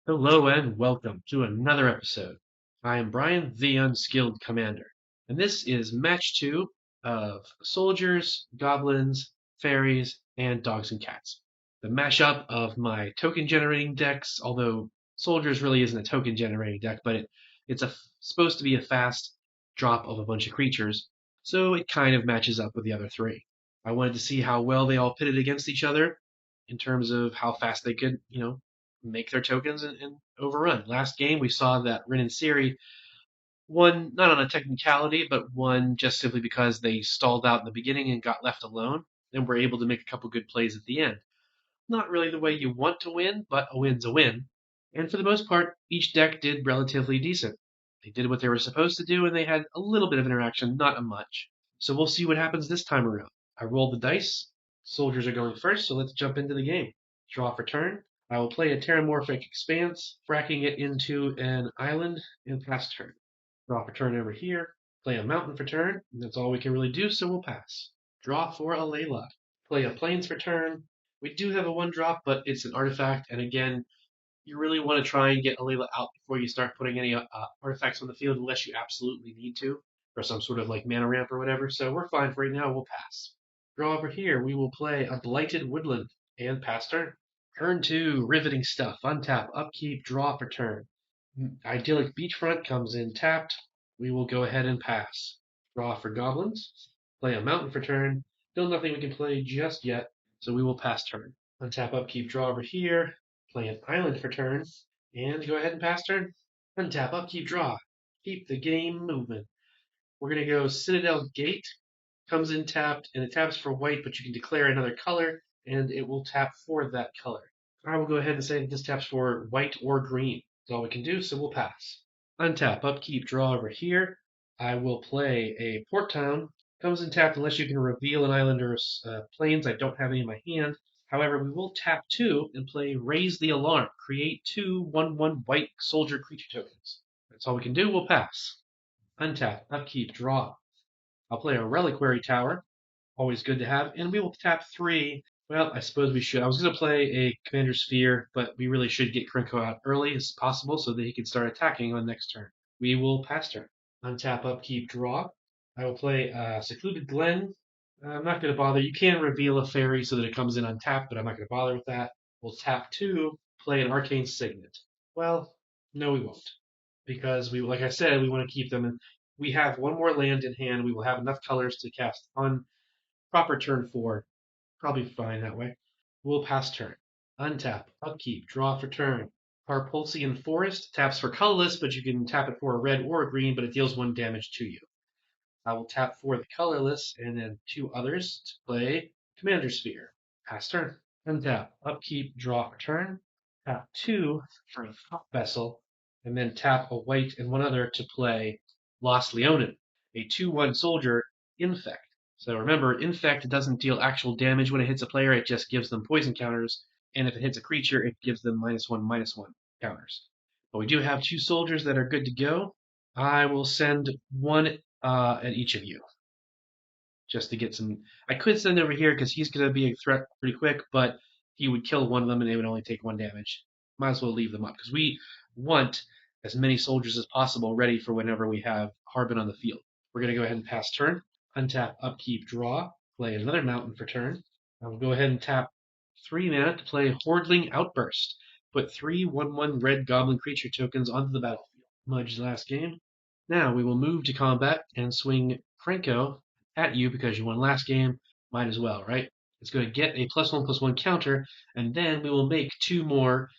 Hello and welcome to another episode. I am Brian, the Unskilled Commander, and this is match 2 of Soldiers, Goblins, Fairies, and Dogs and Cats. The mashup of my token generating decks, although Soldiers really isn't a token generating deck, but it's supposed to be a fast drop of a bunch of creatures, so it kind of matches up with the other three. I wanted to see how well they all pitted against each other in terms of how fast they could, make their tokens and overrun. Last game, we saw that Rin and Siri won not on a technicality, but won just simply because they stalled out in the beginning and got left alone and were able to make a couple good plays at the end. Not really the way you want to win, but a win's a win. And for the most part, each deck did relatively decent. They did what they were supposed to do, and they had a little bit of interaction, not a much. So we'll see what happens this time around. I rolled the dice. Soldiers are going first, so let's jump into the game. Draw for turn. I will play a Terramorphic Expanse, fracking it into an island and pass turn. Draw for turn over here. Play a mountain for turn, and that's all we can really do, so we'll pass. Draw for a Layla. Play a plains for turn. We do have a 1-drop, but it's an artifact, and again, you really want to try and get a Layla out before you start putting any artifacts on the field, unless you absolutely need to, for some sort of like mana ramp or whatever. So we're fine for right now. We'll pass. Draw over here. We will play a Blighted Woodland and pass turn. Turn 2, Riveting Stuff. Untap, upkeep, draw for turn. Idyllic Beachfront comes in tapped. We will go ahead and pass. Draw for Goblins. Play a Mountain for turn. Still nothing we can play just yet, so we will pass turn. Untap, upkeep, draw over here. Play an Island for turn. And go ahead and pass turn. Untap, upkeep, draw. Keep the game moving. We're going to go Citadel Gate. Comes in tapped, and it taps for white, but you can declare another color, and it will tap for that color. I will go ahead and say that this taps for white or green. That's all we can do, so we'll pass. Untap, upkeep, draw over here. I will play a Port Town. Comes in tapped unless you can reveal an island or plains. I don't have any in my hand. However, we will tap 2 and play Raise the Alarm. Create 2 1/1 white soldier creature tokens. That's all we can do. We'll pass. Untap, upkeep, draw. I'll play a Reliquary Tower. Always good to have. And we will tap 3. Well, I suppose we should. I was going to play a Commander Sphere, but we really should get Krenko out early as possible so that he can start attacking on next turn. We will pass turn. Untap, upkeep, draw. I will play Secluded Glen. I'm not going to bother. You can reveal a fairy so that it comes in untapped, but I'm not going to bother with that. We'll tap 2, play an Arcane Signet. Well, no, we won't. Because like I said, we want to keep them in. We have one more land in hand. We will have enough colors to cast on proper turn 4. Probably fine that way. We'll pass turn. Untap, upkeep, draw for turn. Carpulsian Forest taps for colorless, but you can tap it for a red or a green, but it deals 1 damage to you. I will tap for the colorless and then 2 others to play Commander Sphere. Pass turn. Untap, upkeep, draw for turn. Tap 2 for a top vessel, and then tap a white and 1 other to play Lost Leonin, a 2/1 soldier infect. So remember, infect doesn't deal actual damage when it hits a player, it just gives them poison counters, and if it hits a creature, it gives them -1/-1 counters. But we do have 2 soldiers that are good to go. I will send 1 at each of you, just to get some. I could send over here because he's going to be a threat pretty quick, but he would kill one of them and they would only take 1 damage. Might as well leave them up because we want as many soldiers as possible ready for whenever we have Harbin on the field. We're going to go ahead and pass turn. Untap, upkeep, draw. Play another mountain for turn. I will go ahead and tap 3 mana to play Hordling Outburst. Put 3 1/1 red goblin creature tokens onto the battlefield. Mudge last game. Now we will move to combat and swing Franco at you because you won last game. Might as well, right? It's going to get a +1/+1 counter, and then we will make 2 more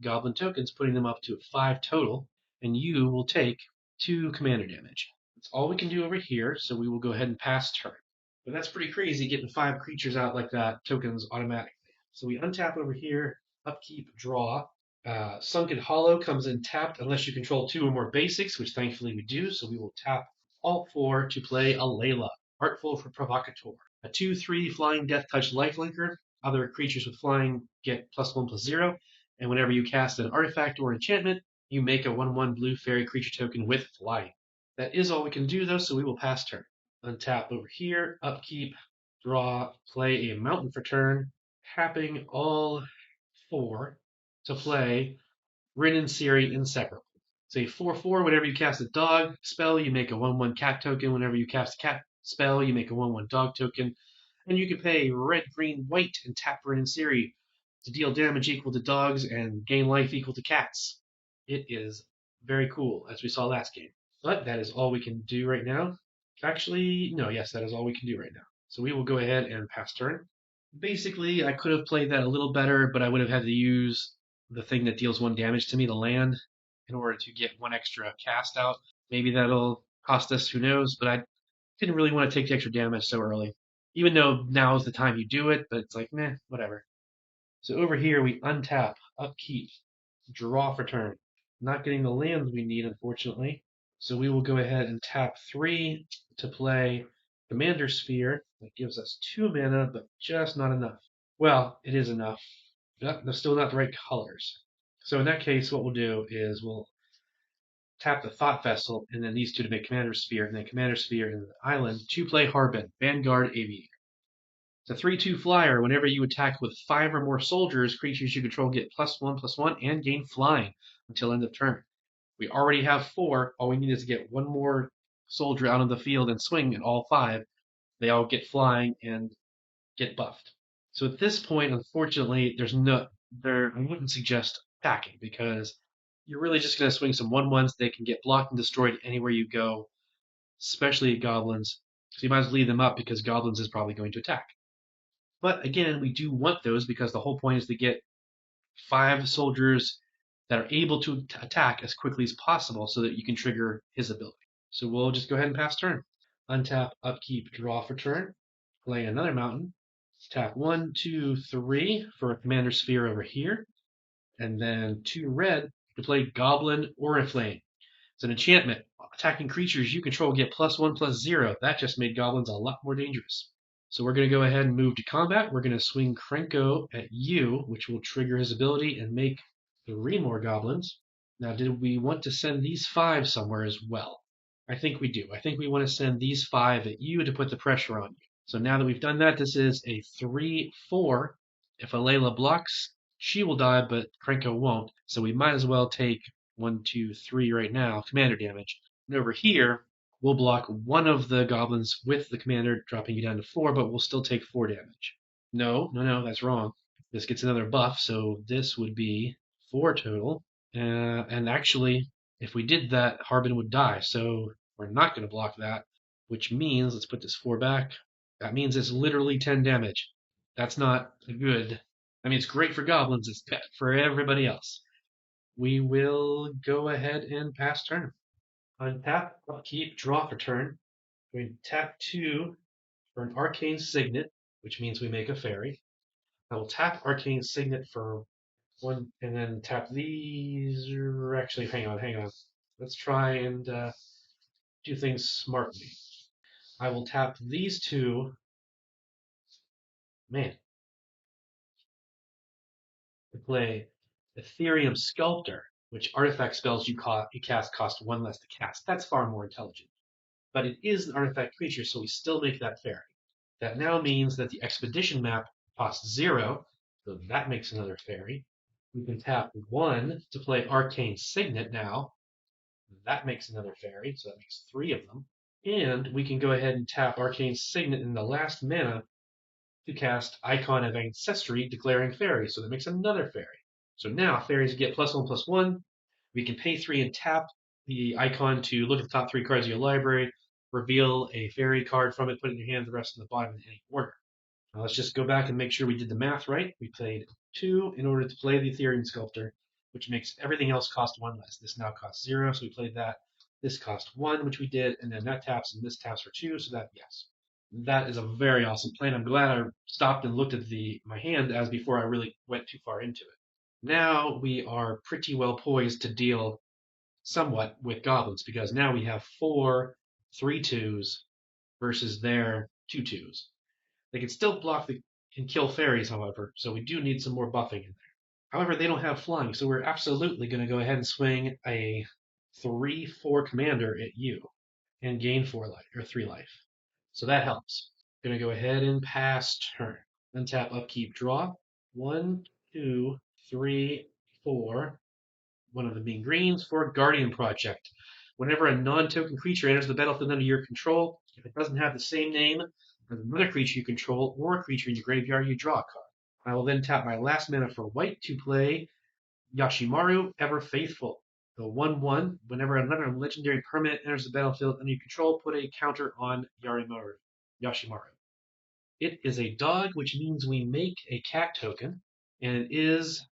goblin tokens, putting them up to 5 total, and you will take 2 commander damage. That's all we can do over here, so we will go ahead and pass turn. But that's pretty crazy, getting 5 creatures out like that, tokens automatically. So we untap over here, upkeep, draw. Sunken Hollow comes in tapped unless you control 2 or more basics, which thankfully we do, so we will tap all 4 to play a Layla. Artful for Provocateur. A 2/3 Flying Death Touch Lifelinker. Other creatures with flying get +1/+0, and whenever you cast an artifact or enchantment, you make a 1/1 blue fairy creature token with flying. That is all we can do though, so we will pass turn. Untap over here, upkeep, draw, play a mountain for turn, tapping all 4 to play Rin and Siri inseparable. Say 4/4 whenever you cast a dog spell, you make a 1/1 cat token. Whenever you cast a cat spell, you make a 1/1 dog token. And you can pay red, green, white, and tap Rin and Siri to deal damage equal to dogs and gain life equal to cats. It is very cool, as we saw last game. But that is all we can do right now. Actually, no, yes, that is all we can do right now. So we will go ahead and pass turn. Basically, I could have played that a little better, but I would have had to use the thing that deals 1 damage to me, the land, in order to get 1 extra cast out. Maybe that'll cost us, who knows, but I didn't really want to take the extra damage so early. Even though now is the time you do it, but it's like, meh, whatever. So over here, we untap, upkeep, draw for turn. Not getting the lands we need, unfortunately. So we will go ahead and tap 3 to play Commander Sphere. That gives us 2 mana, but just not enough. Well, it is enough. They're still not the right colors. So in that case, what we'll do is we'll tap the Thought Vessel, and then these two to make Commander Sphere, and then Commander Sphere and the island to play Harbin, Vanguard Aviator. It's a 3/2 flyer. Whenever you attack with 5 or more soldiers, creatures you control get +1/+1 and gain flying until end of turn. We already have 4. All we need is to get 1 more soldier out of the field and swing, and all 5, they all get flying and get buffed. So at this point, unfortunately, I wouldn't suggest attacking because you're really just going to swing some 1/1s. They can get blocked and destroyed anywhere you go, especially goblins. So you might as well leave them up because goblins is probably going to attack. But again, we do want those because the whole point is to get 5 soldiers that are able to attack as quickly as possible so that you can trigger his ability. So we'll just go ahead and pass turn. Untap, upkeep, draw for turn. Play another mountain. Tap 1, 2, 3 for a Commander Sphere over here. And then 2 red to play Goblin Oriflame. It's an enchantment. Attacking creatures you control get +1/+0. That just made goblins a lot more dangerous. So we're going to go ahead and move to combat. We're going to swing Krenko at you, which will trigger his ability and make 3 more goblins. Now, did we want to send these 5 somewhere as well? I think we do. I think we want to send these 5 at you to put the pressure on you. So now that we've done that, this is a 3/4. If Alayla blocks, she will die, but Krenko won't. So we might as well take 1, 2, 3 right now, commander damage. And over here, we'll block 1 of the goblins with the commander, dropping you down to 4, but we'll still take 4 damage. No, that's wrong. This gets another buff, so this would be 4 total. And actually, if we did that, Harbin would die, so we're not going to block that, which means, let's put this 4 back, that means it's literally 10 damage. That's not good. I mean, it's great for goblins, it's bad for everybody else. We will go ahead and pass turn. Untap, upkeep, draw for turn. We tap 2 for an Arcane Signet, which means we make a fairy. I will tap Arcane Signet for 1, and then tap these. Actually, hang on. Let's try and do things smartly. I will tap these 2. Man. To play Ethereum Sculptor, which artifact spells you cast cost 1 less to cast. That's far more intelligent. But it is an artifact creature, so we still make that fairy. That now means that the expedition map costs 0, so that makes another fairy. We can tap 1 to play Arcane Signet now. That makes another fairy, so that makes 3 of them. And we can go ahead and tap Arcane Signet in the last mana to cast Icon of Ancestry, declaring fairy, so that makes another fairy. So now fairies get +1/+1. We can pay 3 and tap the icon to look at the top 3 cards of your library, reveal a fairy card from it, put it in your hand, the rest in the bottom in any order. Now let's just go back and make sure we did the math right. We played 2 in order to play the Ethereum Sculptor, which makes everything else cost 1 less. This now costs 0, so we played that. This cost 1, which we did, and then that taps, and this taps for 2, so that, yes. That is a very awesome plan. I'm glad I stopped and looked at my hand as before I really went too far into it. Now we are pretty well poised to deal somewhat with goblins because now we have 4 3/2s versus their 2/2s. They can still block and kill fairies, however, so we do need some more buffing in there. However, they don't have flying, so we're absolutely going to go ahead and swing a 3/4 commander at you and gain 4 life or 3 life. So that helps. Going to go ahead and pass turn. Untap, upkeep, draw. 1, 2, 3, 4. one of them being greens for Guardian Project. Whenever a non-token creature enters the battlefield under your control, if it doesn't have the same name as another creature you control or a creature in your graveyard, you draw a card. I will then tap my last mana for white to play Yashimaru, Ever Faithful. The 1/1, whenever another legendary permanent enters the battlefield under your control, put a counter on Yashimaru. It is a dog, which means we make a cat token, and it is,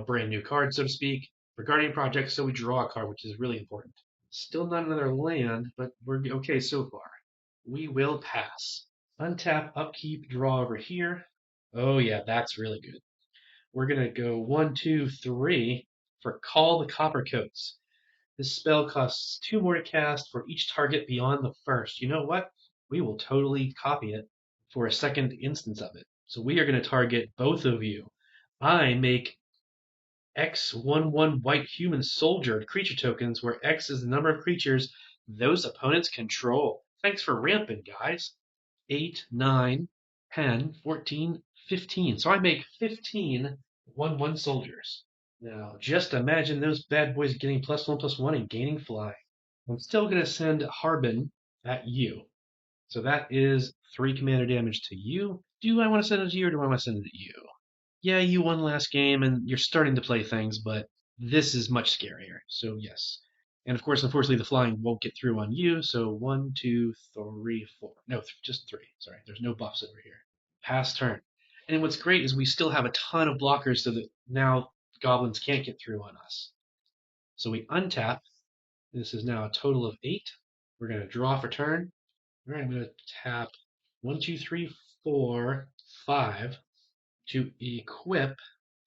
brand new card, so to speak, for Guardian Project, so we draw a card, which is really important. Still not another land, but we're okay so far. We will pass. Untap, upkeep, draw over here. Oh yeah, that's really good. We're gonna go 1, 2, 3 for Call the Coppercoats. This spell costs 2 more to cast for each target beyond the first. You know what? We will totally copy it for a second instance of it. So we are going to target both of you. I make X11 white human soldier creature tokens, where X is the number of creatures those opponents control. Thanks for ramping, guys. 8, 9, 10, 14, 15. So I make 15 1/1 soldiers. Now, just imagine those bad boys getting +1/+1 and gaining fly. I'm still going to send Harbin at you. So that is 3 commander damage to you. Do I want to send it to you or do I want to send it to you? Yeah, you won last game and you're starting to play things, but this is much scarier. So yes. And of course, unfortunately, the flying won't get through on you. So 1, 2, 3, 4. No, just 3. Sorry, there's no buffs over here. Pass turn. And what's great is we still have a ton of blockers so that now goblins can't get through on us. So we untap. This is now a total of 8. We're going to draw for turn. All right, I'm going to tap 1, 2, 3, 4, 5 to equip.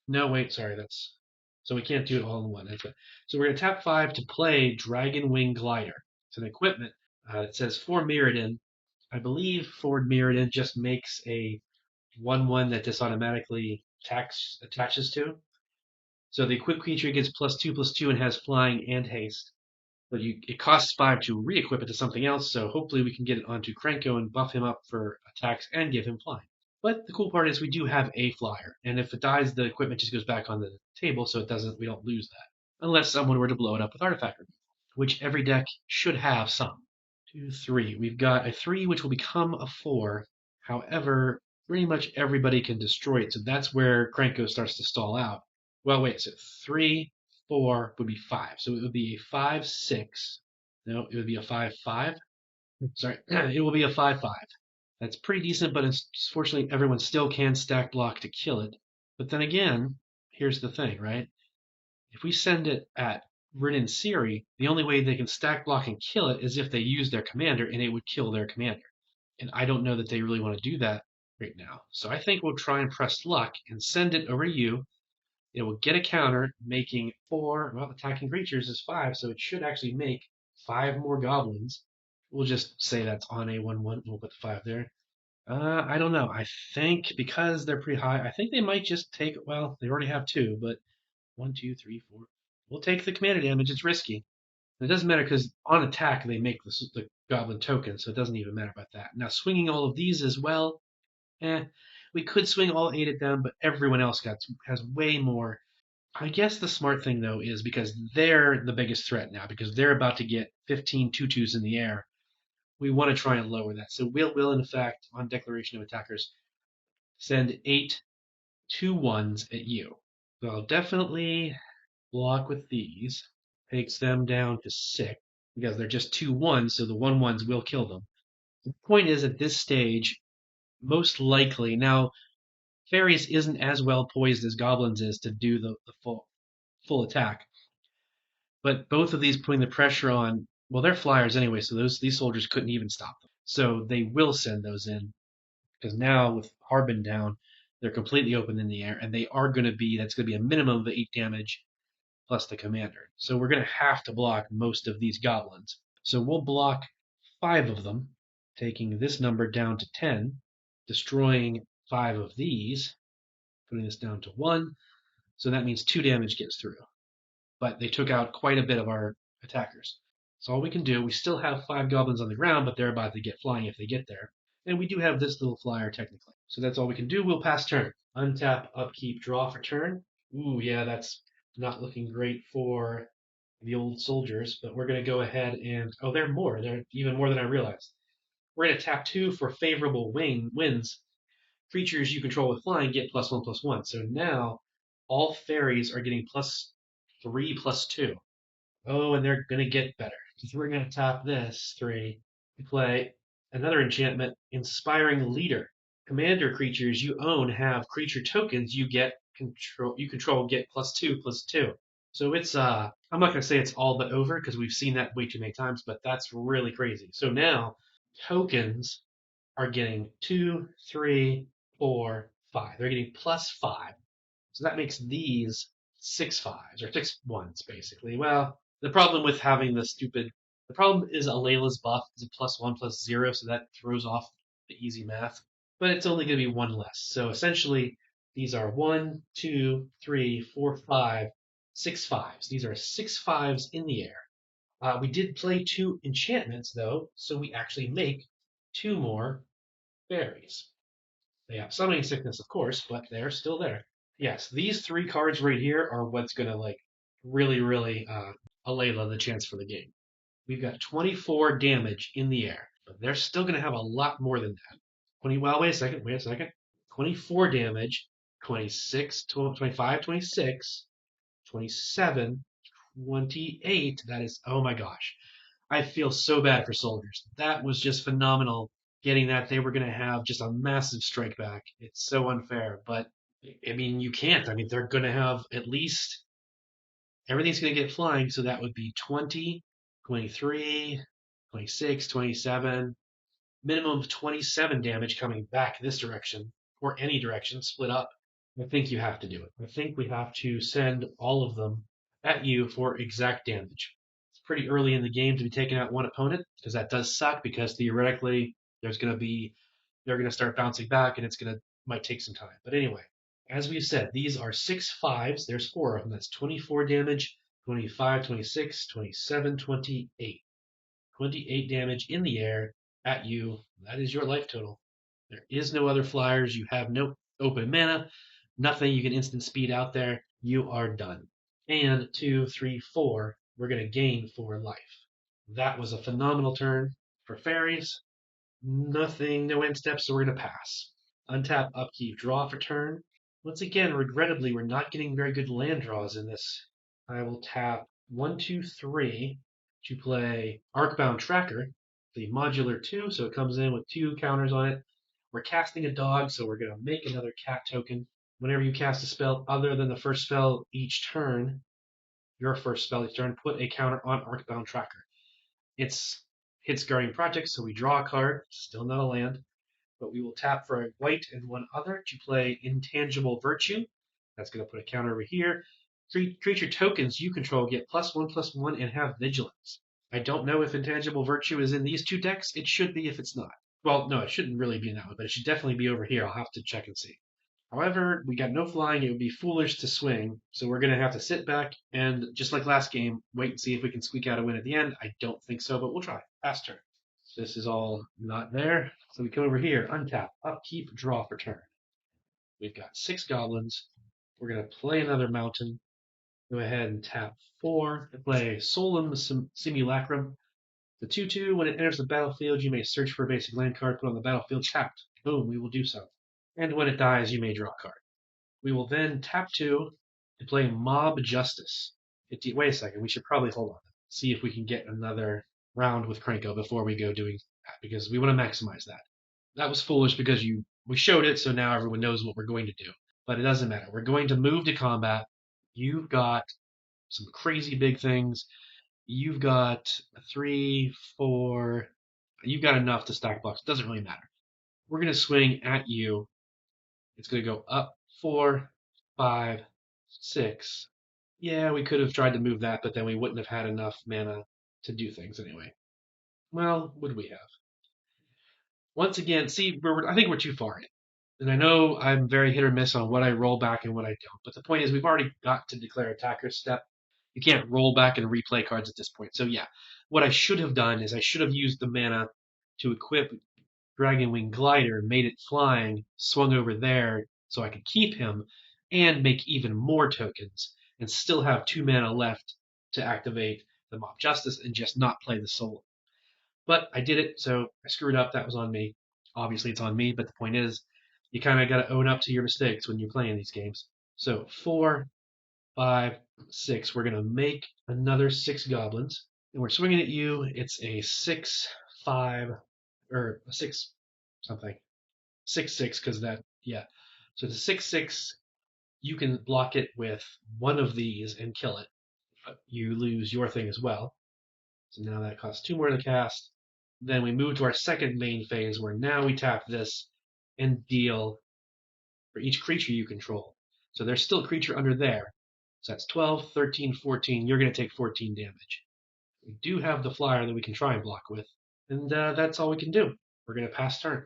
No, wait, sorry, that's so we can't do it all in one. So we're going to tap 5 to play Dragon Wing Glider. It's an equipment. It says for Mirrodin. I believe Ford Mirrodin just makes a 1/1 that this automatically attaches to. So the equipped creature gets +2/+2 and has flying and haste. But it costs 5 to re-equip it to something else, so hopefully we can get it onto Krenko and buff him up for attacks and give him flying. But the cool part is we do have a flyer, and if it dies, the equipment just goes back on the table, so we don't lose that. Unless someone were to blow it up with artifact removal, which every deck should have some. 2, 3. We've got a 3, which will become a 4. However, pretty much everybody can destroy it, so that's where Krenko starts to stall out. Well, wait, so 3, 4 would be 5. So it would be a 5, 6. No, it would be a 5, 5. Sorry, it will be a 5, 5. That's pretty decent, but unfortunately, everyone still can stack block to kill it. But then again, here's the thing, right? If we send it at Rin Siri, the only way they can stack block and kill it is if they use their commander, and it would kill their commander. And I don't know that they really want to do that right now. So I think we'll try and press luck and send it over to you. It will get a counter, making 4. Well, attacking creatures is 5, so it should actually make 5 more goblins. We'll just say that's on a 1/1. We'll put the 5 there. I don't know. I think because they're pretty high, I think they might just take. Well, they already have 2, but 1, 2, 3, 4. We'll take the commander damage. It's risky. It doesn't matter because on attack they make the goblin token, so it doesn't even matter about that. Now swinging all of these as well, we could swing all 8 at them, but everyone else has way more. I guess the smart thing though is because they're the biggest threat now because they're about to get 15 2/2s in the air. We want to try and lower that. So we'll in fact on declaration of attackers send 8 2/1s at you. So I'll definitely block with these. Takes them down to 6 because they're just 2/1s, so the 1/1s will kill them. The point is at this stage, most likely now Fairies isn't as well poised as Goblins is to do the full attack. But both of these putting the pressure on, well, they're flyers anyway, so these soldiers couldn't even stop them. So they will send those in because now with Harbin down, they're completely open in the air, and that's going to be a minimum of 8 damage plus the commander. So we're going to have to block most of these goblins. So we'll block 5 of them, taking this number down to 10, destroying 5 of these, putting this down to 1. So that means 2 damage gets through. But they took out quite a bit of our attackers. So all we can do, we still have 5 goblins on the ground, but they're about to get flying if they get there. And we do have this little flyer technically. So that's all we can do. We'll pass turn. Untap, upkeep, draw for turn. Ooh, yeah, that's Not looking great for the old soldiers, but we're going to go ahead and. Oh, they're more. They're even more than I realized. We're going to tap 2 for favorable winds. Creatures you control with flying get +1/+1. So now all fairies are getting +3/+2. Oh, and they're going to get better. Because we're going to tap this 3 to play another enchantment, Inspiring Leader. Commander creatures you own have creature tokens you control get +2/+2. So it's I'm not gonna say it's all but over because we've seen that way too many times, but that's really crazy. So now tokens are getting 2, 3, 4, 5. They're getting +5. So that makes these 6/5s or 6/1s basically. Well, the problem is Alayla's buff is a +1/+0, so that throws off the easy math. But it's only going to be one less. So essentially, these are 1, 2, 3, 4, 5, 6/5s. These are 6/5s in the air. We did play 2 enchantments though, so we actually make 2 more fairies. They have summoning sickness, of course, but they're still there. Yes, these 3 cards right here are what's gonna like really Alayla the chance for the game. We've got 24 damage in the air, but they're still gonna have a lot more than that. 20. Well, wait a second. 24 damage, 26, 25, 26, 27, 28. That is, oh my gosh. I feel so bad for soldiers. That was just phenomenal getting that. They were going to have just a massive strike back. It's so unfair, but I mean, you can't. I mean, they're going to have at least everything's going to get flying, so that would be 20, 23, 26, 27, minimum of 27 damage coming back this direction or any direction, split up. I think you have to do it. I think we have to send all of them at you for exact damage. It's pretty early in the game to be taking out one opponent because that does suck because theoretically they're going to start bouncing back and it's going to might take some time. But anyway, as we've said, these are 6/5s. There's 4 of them. That's 24 damage, 25, 26, 27, 28. 28 damage in the air at you. That is your life total. There is no other flyers. You have no open mana, nothing you can instant speed out there. You are done. And 2, 3, 4, we're going to gain 4 life. That was a phenomenal turn for fairies. Nothing, no end steps, so we're going to pass. Untap, upkeep, draw for turn. Once again, regrettably, we're not getting very good land draws in this. I will tap 1, 2, 3 to play Arcbound Tracker, the modular 2, so it comes in with 2 counters on it. We're casting a dog, so we're going to make another cat token. Whenever you cast a spell other than the first spell each turn, your first spell each turn, put a counter on Arcbound Tracker. It's hits Guardian Project, so we draw a card, still not a land, but we will tap for a white and 1 other to play Intangible Virtue. That's going to put a counter over here. Creature tokens you control get +1/+1 and have Vigilance. I don't know if Intangible Virtue is in these 2 decks. It should be if it's not. Well, no, it shouldn't really be in that one, but it should definitely be over here. I'll have to check and see. However, we got no flying. It would be foolish to swing, so we're going to have to sit back and, just like last game, wait and see if we can squeak out a win at the end. I don't think so, but we'll try. Fast turn. This is all not there. So we come over here, untap, upkeep, draw for turn. We've got 6 goblins. We're going to play another mountain. Go ahead and tap 4 to play Solemn Simulacrum. The 2/2, when it enters the battlefield, you may search for a basic land card, put on the battlefield tapped. Boom, we will do so. And when it dies, you may draw a card. We will then tap 2 to play Mob Justice. Wait a second, we should probably hold on. See if we can get another round with Krenko before we go doing that, because we want to maximize that. That was foolish because we showed it, so now everyone knows what we're going to do. But it doesn't matter. We're going to move to combat. You've got some crazy big things. You've got 3, 4. You've got enough to stack blocks. It doesn't really matter. We're going to swing at you. It's going to go up 4, 5, 6. Yeah, we could have tried to move that, but then we wouldn't have had enough mana to do things anyway. Well, would we have? Once again, see, I think we're too far in. And I know I'm very hit or miss on what I roll back and what I don't. But the point is, we've already got to declare attacker's step. You can't roll back and replay cards at this point. So yeah, what I should have done is I should have used the mana to equip Dragonwing Glider, made it flying, swung over there so I could keep him, and make even more tokens. and still have 2 mana left to activate the Mob Justice and just not play the solo. But I did it, so I screwed up. That was on me. Obviously, it's on me, but the point is, you kind of got to own up to your mistakes when you're playing these games. So 4, 5, 6. We're going to make another 6 goblins, and we're swinging at you. It's a 6, 5, or a 6 something. 6, 6, because that, yeah. So it's a 6, 6. You can block it with one of these and kill it. But you lose your thing as well. So now that costs 2 more to cast. Then we move to our second main phase where now we tap this and deal for each creature you control. So there's still a creature under there. So that's 12, 13, 14. You're going to take 14 damage. We do have the flyer that we can try and block with. And that's all we can do. We're going to pass turn.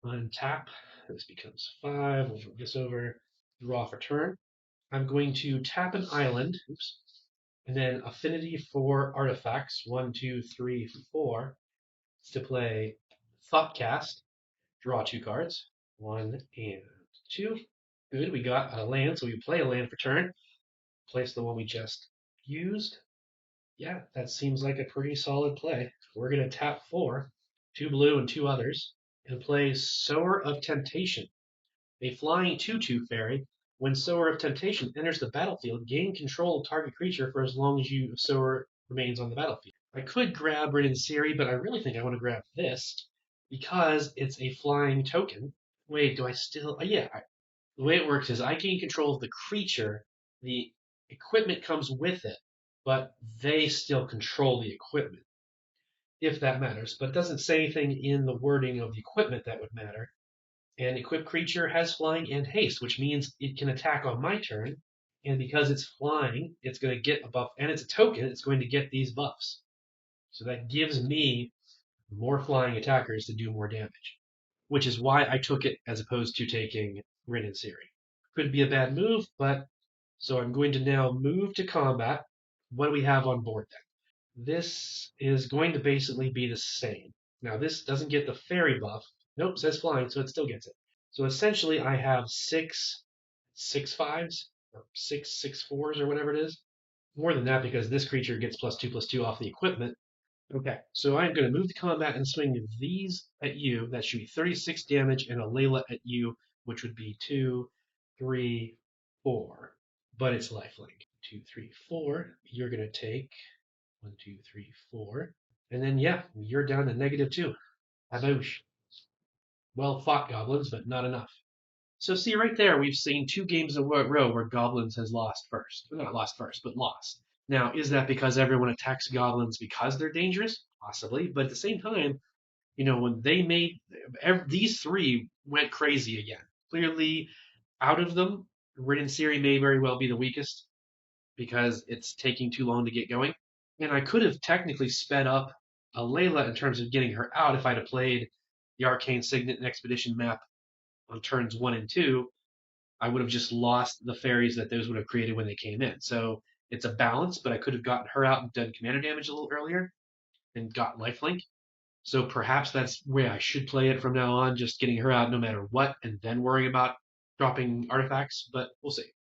Untap. This becomes 5. We'll move this over. Draw for turn. I'm going to tap an island. Oops. And then affinity for artifacts. 1, 2, 3, 4. To play Thoughtcast. Draw 2 cards. 1 and 2. Good, we got a land, so we play a land for turn. Place the one we just used. Yeah, that seems like a pretty solid play. We're going to tap 4, 2 blue and 2 others, and play Sower of Temptation. A flying 2/2 fairy. When Sower of Temptation enters the battlefield, gain control of target creature for as long as Sower remains on the battlefield. I could grab Rin and Siri, but I really think I want to grab this because it's a flying token. Wait, do I still? Yeah, the way it works is I gain control of the creature. The equipment comes with it, but they still control the equipment, if that matters. But it doesn't say anything in the wording of the equipment that would matter. An equipped creature has flying and haste, which means it can attack on my turn. And because it's flying, it's going to get a buff, and it's a token, it's going to get these buffs. So that gives me more flying attackers to do more damage, which is why I took it as opposed to taking Rin and Siri. Could be a bad move, but so I'm going to now move to combat. What do we have on board then? This is going to basically be the same. Now this doesn't get the fairy buff. Nope, says flying, so it still gets it. So essentially I have 6 6/5s, or 6 6/4s, or whatever it is. More than that because this creature gets +2/+2 off the equipment. Okay, so I'm going to move to combat and swing these at you. That should be 36 damage, and a Layla at you, which would be 2, 3, 4. But it's lifelink. 2, 3, 4. You're going to take 1, 2, 3, 4. And then, yeah, you're down to -2. Abouche. Well fought, Goblins, but not enough. So see right there, we've seen 2 games in a row where Goblins has lost first. Well, not lost first, but lost. Now, is that because everyone attacks Goblins because they're dangerous? Possibly, but at the same time, when they made these 3 went crazy again. Clearly, out of them, Rin and Siri may very well be the weakest because it's taking too long to get going. And I could have technically sped up a Layla in terms of getting her out if I'd have played the Arcane Signet and Expedition map on turns 1 and 2. I would have just lost the fairies that those would have created when they came in. So it's a balance, but I could have gotten her out and done commander damage a little earlier and got lifelink. So perhaps that's where I should play it from now on, just getting her out no matter what, and then worrying about dropping artifacts. But we'll see.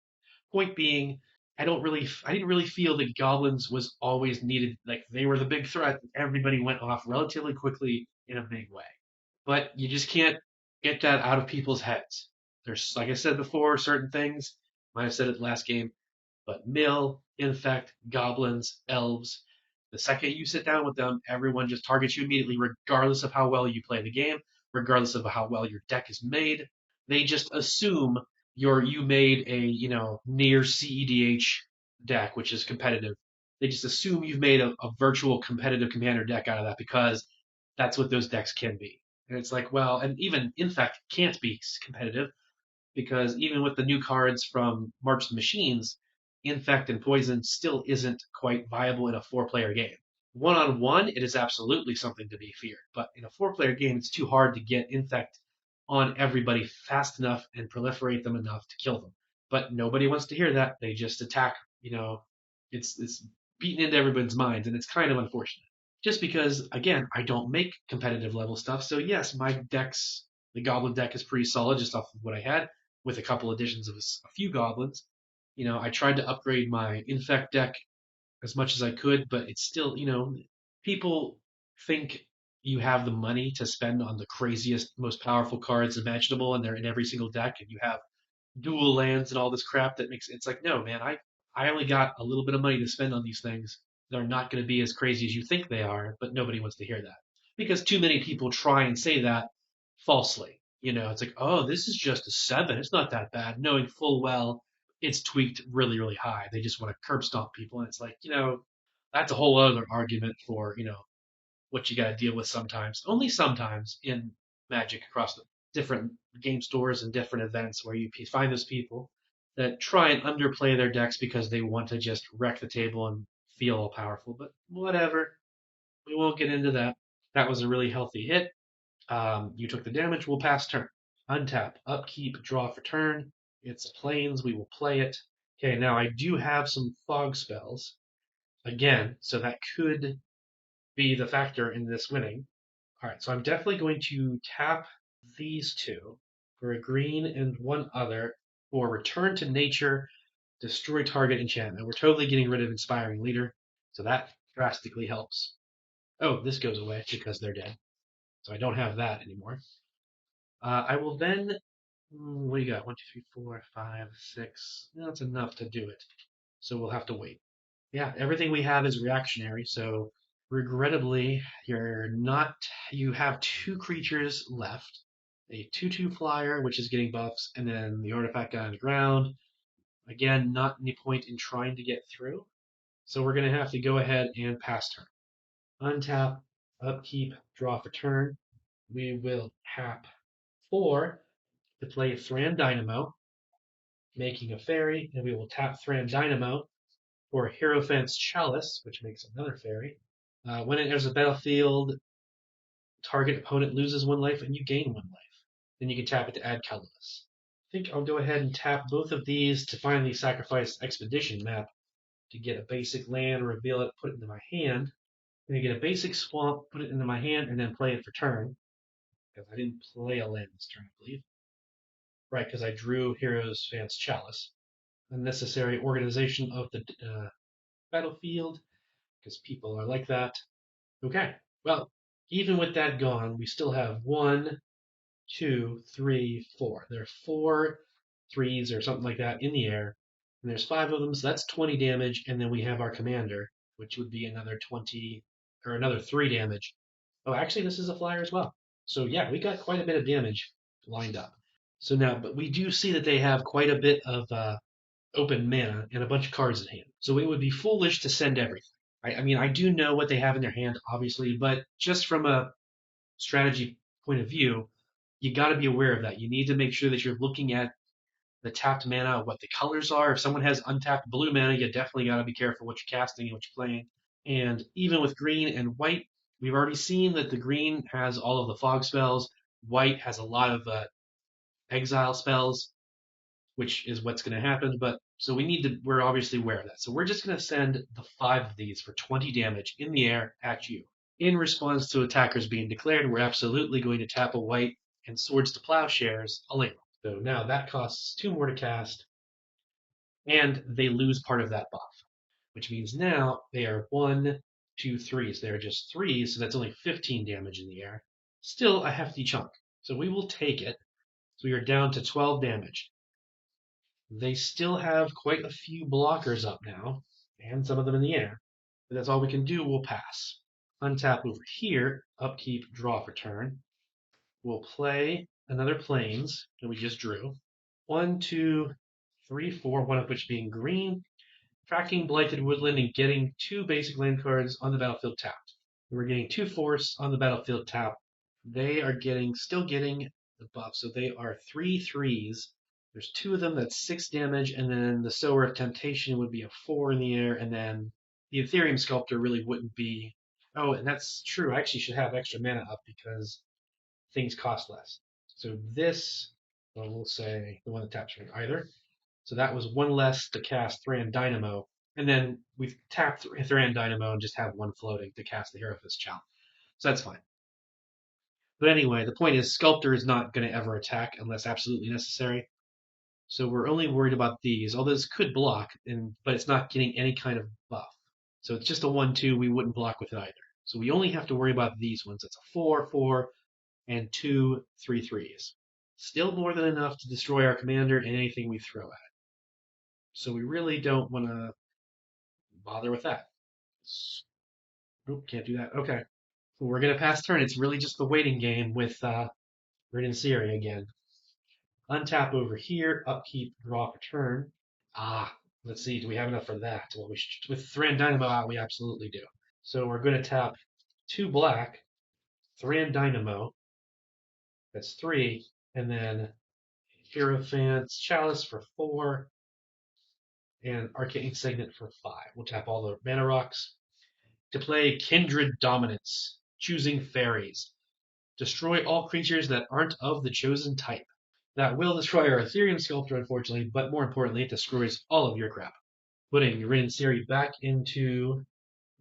Point being, I didn't really feel that Goblins was always needed. Like they were the big threat. Everybody went off relatively quickly in a big way. But you just can't get that out of people's heads. There's, like I said before, certain things. Might have said it last game, but mill, infect, goblins, elves. The second you sit down with them, everyone just targets you immediately, regardless of how well you play the game, regardless of how well your deck is made. They just assume you made a near CEDH deck, which is competitive. They just assume you've made a virtual competitive commander deck out of that because that's what those decks can be. And it's like, well, and even Infect can't be competitive because even with the new cards from March of the Machines, Infect and Poison still isn't quite viable in a 4-player game. One-on-one, it is absolutely something to be feared, but in a 4-player game, it's too hard to get Infect on everybody fast enough and proliferate them enough to kill them. But nobody wants to hear that. They just attack. It's beaten into everybody's minds, and it's kind of unfortunate. Just because, again, I don't make competitive level stuff, so yes, the Goblin deck is pretty solid just off of what I had, with a couple additions of a few Goblins. I tried to upgrade my Infect deck as much as I could, but it's still, people think you have the money to spend on the craziest, most powerful cards imaginable, and they're in every single deck, and you have dual lands and all this crap that makes it's like, no, man, I only got a little bit of money to spend on these things. They're not going to be as crazy as you think they are, but nobody wants to hear that because too many people try and say that falsely. It's like, oh, this is just a 7. It's not that bad, knowing full well it's tweaked really, really high. They just want to curb stomp people, and it's like, that's a whole other argument for what you got to deal with sometimes, only sometimes in Magic across the different game stores and different events where you find those people that try and underplay their decks because they want to just wreck the table and feel all powerful. But whatever, we won't get into that. That was a really healthy hit. You took the damage. We'll pass turn. Untap, upkeep, draw for turn. It's plains. We will play it. Okay, now I do have some fog spells again, so that could be the factor in this winning. All right, so I'm definitely going to tap these two for a green and one other for return to nature, destroy target enchantment. We're totally getting rid of inspiring leader, so that drastically helps. Oh, this goes away because they're dead, so I don't have that anymore. I will then. What do you got? 1, 2, 3, 4, 5, 6. That's enough to do it. So we'll have to wait. Yeah, everything we have is reactionary, so regrettably, you have 2 creatures left. A 2/2 flyer, which is getting buffs, and then the artifact guy on the ground. Again, not any point in trying to get through. So we're going to have to go ahead and pass turn. Untap, upkeep, draw for turn. We will tap 4 to play Thran Dynamo, making a fairy, and we will tap Thran Dynamo for Hierophant's Chalice, which makes another fairy. When it enters the battlefield, target opponent loses 1 life and you gain 1 life. Then you can tap it to add colorless. I think I'll go ahead and tap both of these to finally sacrifice Expedition Map to get a basic land, reveal it, put it into my hand. Then get a basic swamp, put it into my hand, and then play it for turn. Because I didn't play a land this turn, I believe. Right, because I drew Hierophant's Chalice. Unnecessary organization of the battlefield, because people are like that. Okay, well, even with that gone, we still have 1, 2, 3, 4. There are 4 threes or something like that in the air, and there's 5 of them, so that's 20 damage. And then we have our commander, which would be another 20 or another 3 damage. Oh, actually, this is a flyer as well. So yeah, we got quite a bit of damage lined up. So now, but we do see that they have quite a bit of open mana and a bunch of cards in hand. So it would be foolish to send everything. I mean, I do know what they have in their hand, obviously, but just from a strategy point of view, you got to be aware of that. You need to make sure that you're looking at the tapped mana, what the colors are. If someone has untapped blue mana, you definitely got to be careful what you're casting and what you're playing. And even with green and white, we've already seen that the green has all of the fog spells. White has a lot of exile spells, which is what's going to happen. But so we're obviously aware of that. So we're just going to send the 5 of these for 20 damage in the air at you. In response to attackers being declared, we're absolutely going to tap a white and Swords to Plowshares a land. So now that costs 2 more to cast, and they lose part of that buff, which means now they are 1, 2, 3s. They're just 3s, so that's only 15 damage in the air. Still a hefty chunk. So we will take it. So we are down to 12 damage. They still have quite a few blockers up now, and some of them in the air. But that's all we can do. We'll pass. Untap over here, upkeep, draw for turn. We'll play another plains that we just drew. 1, 2, 3, 4, one of which being green. Tracking Blighted Woodland and getting 2 basic land cards on the battlefield tapped. We're getting 2 force on the battlefield tapped. They are still getting the buff, so they are 3 3s. There's 2 of them that's 6 damage, and then the Sower of Temptation would be a 4 in the air, and then the Ethereum Sculptor really wouldn't be. Oh, and that's true. I actually should have extra mana up because things cost less. So this, well, we'll say the one that taps for either. So that was 1 less to cast Thran Dynamo, and then we've tapped Thran Dynamo and just have 1 floating to cast the Hierophant's Chalice. So that's fine. But anyway, the point is Sculptor is not going to ever attack unless absolutely necessary. So we're only worried about these, although this could block, but it's not getting any kind of buff. So it's just a 1/2. We wouldn't block with it either. So we only have to worry about these ones. It's a 4/4 and 2/3/3s. Still more than enough to destroy our commander and anything we throw at it. So we really don't want to bother with that. Nope, can't do that. Okay. So we're going to pass turn. It's really just the waiting game with Rin and Siri again. Untap over here, upkeep, draw for turn. Let's see, do we have enough for that? Well, with Thran Dynamo out, we absolutely do. So we're going to tap 2 black, Thran Dynamo, that's 3, and then Hierophant's Chalice for 4, and Arcane Signet for 5. We'll tap all the mana rocks. To play Kindred Dominance, choosing Fairies. Destroy all creatures that aren't of the chosen type. That will destroy our Ethereum Sculptor, unfortunately, but more importantly, it destroys all of your crap. Putting Rin and Siri back into...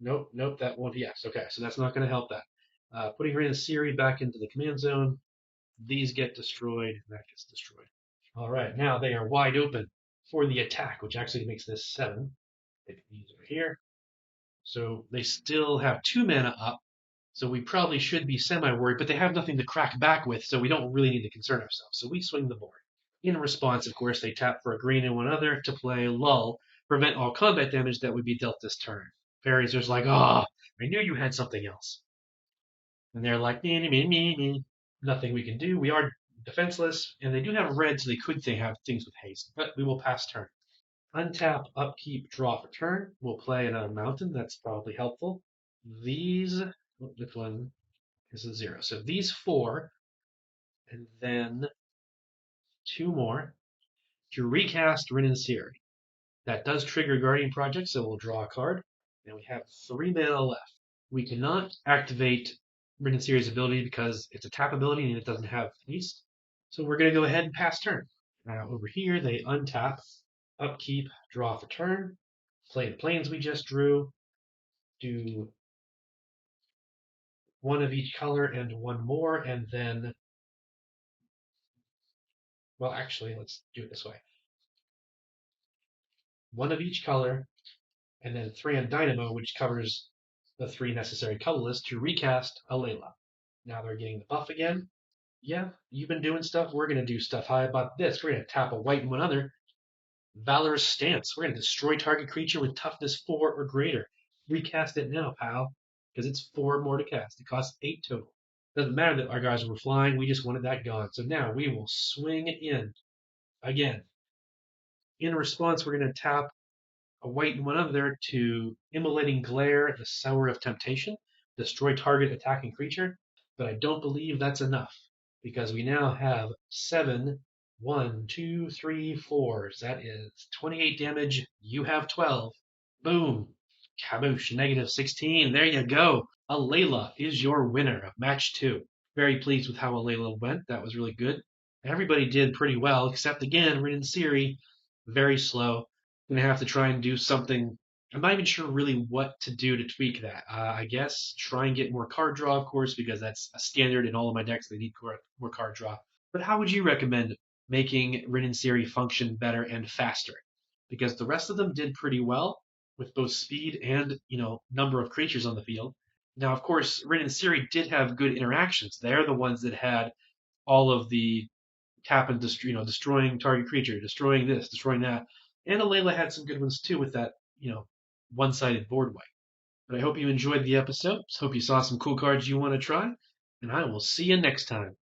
Nope, that won't... Yes, okay, so that's not going to help that. Putting Rin and Siri back into the command zone. These get destroyed, and that gets destroyed. All right, now they are wide open for the attack, which actually makes this 7. Take these over here. So they still have 2 mana up, so we probably should be semi-worried, but they have nothing to crack back with, so we don't really need to concern ourselves. So we swing the board. In response, of course, they tap for a green and 1 other to play Lull, prevent all combat damage that would be dealt this turn. Fairies are like, I knew you had something else. And they're like, me. Nothing we can do. We are defenseless, and they do have red, so they could have things with haste, but we will pass turn. Untap, upkeep, draw for turn. We'll play another mountain. That's probably helpful. These, this one is a 0. So these 4, and then 2 more to recast Rin and Siri. That does trigger Guardian Project, so we'll draw a card. And we have 3 mana left. We cannot activate Rin and Siri's ability because it's a tap ability and it doesn't have haste. So we're going to go ahead and pass turn. Now over here, they untap, upkeep, draw for turn, play the planes we just drew, do 1 of each color and 1 more, and then, well, actually, let's do it this way. 1 of each color, and then Thran Dynamo, which covers the 3 necessary colorless to recast Alayla. Now they're getting the buff again. Yeah, you've been doing stuff. We're going to do stuff. How about this? We're going to tap a white and 1 other. Valorous Stance. We're going to destroy target creature with toughness 4 or greater. Recast it now, pal, because it's 4 more to cast. It costs 8 total. Doesn't matter that our guys were flying. We just wanted that gone. So now we will swing in again. In response, we're going to tap a white and 1 other to Immolating Glare, the Sour of Temptation. Destroy target attacking creature. But I don't believe that's enough, because we now have 7, 1, 2, 3, 4s. That is 28 damage. You have 12. Boom. Kaboosh. -16. There you go. Alayla is your winner of match 2. Very pleased with how Alayla went. That was really good. Everybody did pretty well, except again, Rin and Siri, very slow. Gonna have to try and do something. I'm not even sure really what to do to tweak that. I guess try and get more card draw, of course, because that's a standard in all of my decks. They need more card draw. But how would you recommend making Rin and Siri function better and faster? Because the rest of them did pretty well with both speed and number of creatures on the field. Now, of course, Rin and Siri did have good interactions. They're the ones that had all of the tap and destroying target creature, destroying this, destroying that. And Alayla had some good ones too with that, one-sided board wipe. But I hope you enjoyed the episode. Hope you saw some cool cards you want to try, and I will see you next time.